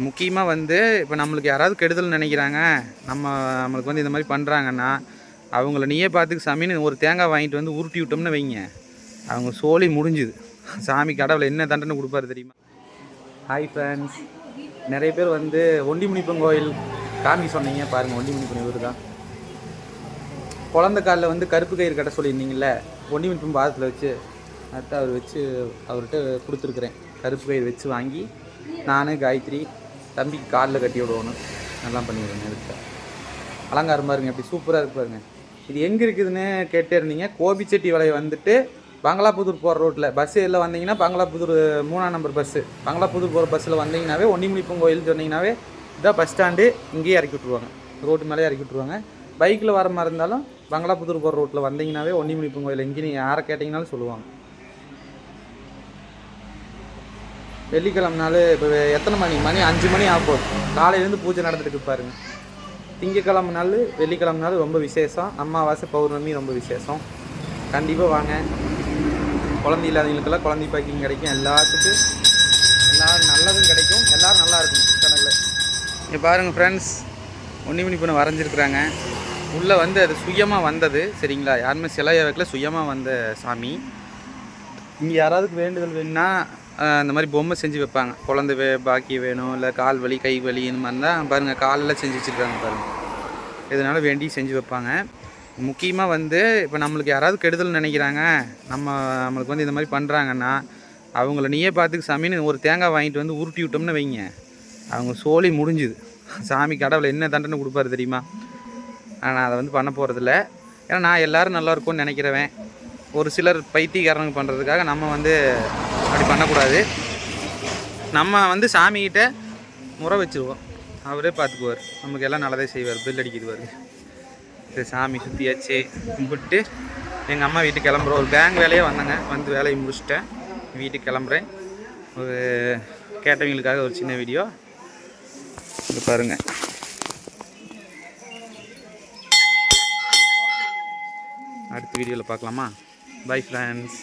முக்கியமாக வந்து இப்போ நம்மளுக்கு யாராவது கெடுதல் நினைக்கிறாங்க, நம்மளுக்கு வந்து இந்த மாதிரி பண்ணுறாங்கன்னா, அவங்கள நீயே பார்த்துக்கு சாமின்னு ஒரு தேங்காய் வாங்கிட்டு வந்து உருட்டி விட்டோம்னு வைங்க, அவங்க சோலி முடிஞ்சுது. சாமி கடவுளை என்ன தண்டனை கொடுப்பாரு தெரியுமா? ஹாய் ஃப்ரெண்ட்ஸ், நிறைய பேர் வந்து ஒண்டிமுனிப்பன் கோயில் காமி சொன்னீங்க பாருங்கள். ஒண்டிமுனிப்பன் இவர் தான். குழந்த காலில் வந்து கருப்பு கயிறு கட்ட சொல்லியிருந்தீங்கள, ஒண்டிமுனிப்பன் பாதத்தில் வச்சு அடுத்து அவர்கிட்ட கொடுத்துருக்குறேன். கருப்பு கயிறு வச்சு வாங்கி நான் காயத்ரி தம்பிக்கு காலில் கட்டி விடுவோன்னு நல்லா பண்ணிவிடுவேன். எடுத்து அலங்காரம் பாருங்க, எப்படி சூப்பராக இருக்கு பாருங்க. இது எங்கே இருக்குதுன்னு கேட்டே இருந்தீங்க. கோபிச்செட்டி வளைய வந்துட்டு பங்களாபுதூர் போகிற ரோட்டில் பஸ்ஸு எல்லாம் வந்தீங்கன்னா, பங்களாபுதூர் 3ஆம் நம்பர் பஸ்ஸு, பங்களாபுதூர் போகிற பஸ்ஸில் வந்தீங்கன்னாவே ஒண்டிமுனிப்பன் கோயில் சொன்னீங்கன்னாவே இதான் பஸ் ஸ்டாண்டு. இங்கேயே இறக்கி விட்ருவாங்க, ரோட்டு மேலே இறக்கி விட்ருவாங்க. பைக்கில் வர மாதிரி இருந்தாலும் பங்களாபுதூர் போகிற ரோட்டில் வந்தீங்கன்னாவே ஒண்டிமுனிப்பன் கோயில் எங்கேயும் யாரை கேட்டிங்கனாலும் சொல்லுவாங்க. வெள்ளிக்கிழமை நாள் இப்போ எத்தனை மணி 5 மணி ஆகும். காலையிலேருந்து பூஜை நடந்துட்டு பாருங்கள். திங்கக்கிழமை நாள் வெள்ளிக்கிழமை நாள் ரொம்ப விசேஷம். அமாவாசை பௌர்ணமி ரொம்ப விசேஷம். கண்டிப்பாக வாங்க. குழந்தை இல்லாதவங்களுக்கெல்லாம் குழந்தை பாக்கியம் கிடைக்கும். எல்லாத்துக்கும் எல்லோரும் நல்லதும் கிடைக்கும். எல்லோரும் நல்லா இருக்கும் கடவுளை. இங்கே பாருங்கள் ஃப்ரெண்ட்ஸ், ஒண்டிமுனிப்பனை வரைஞ்சிருக்குறாங்க. உள்ளே வந்து அது சுயமாக வந்தது, சரிங்களா? யாருமே சிலையை வைக்கல, சுயமாக வந்த சாமி. இங்கே யாராவதுக்கு வேண்டுதல் வேணுன்னா இந்த மாதிரி பொம்மை செஞ்சு வைப்பாங்க. குழந்தை பாக்கியம் வேணும், இல்லை கால் வலி கை வலி இந்த மாதிரி தான் பாருங்கள். காலில் செஞ்சு வச்சுருக்காங்க பாருங்கள். இதனால் வேண்டி செஞ்சு வைப்பாங்க. முக்கியமாக வந்து இப்போ நம்மளுக்கு யாராவது கெடுதல் நினைக்கிறாங்க, நம்மளுக்கு வந்து இந்த மாதிரி பண்ணுறாங்கன்னா, அவங்கள நீயே பார்த்துக்கு சாமின்னு ஒரு தேங்காய் வாங்கிட்டு வந்து உருட்டி விட்டோம்னு வைங்க, அவங்க சோலி முடிஞ்சுது. சாமி கடவுளை என்ன தண்டனை கொடுப்பாரு தெரியுமா? நான் அதை வந்து பண்ண போகிறதில்ல. ஏன்னா நான் எல்லோரும் நல்லா இருக்கும்னு நினைக்கிறவன். ஒரு சிலர் பைத்தியக்காரங்க பண்ணுறதுக்காக நம்ம வந்து அப்படி பண்ணக்கூடாது. நம்ம வந்து சாமிகிட்ட முறை வச்சுருவோம், அவரே பார்த்துக்குவார். நமக்கு எல்லாம் நல்லதே செய்வார். பில் அடிக்கிடுவார். சரி, சாமி சுற்றியாச்சு கும்பிட்டு எங்கள் அம்மா வீட்டுக்கு கிளம்புறோம். ஒரு பேங்க் வேலையே வந்தேங்க, வந்து வேலையை முடிச்சுட்டேன், வீட்டுக்கு கிளம்புறேன். ஒரு கேட்டவங்களுக்காக ஒரு சின்ன வீடியோ இது பாருங்கள். அடுத்த வீடியோவில் பார்க்கலாமா? Bye friends.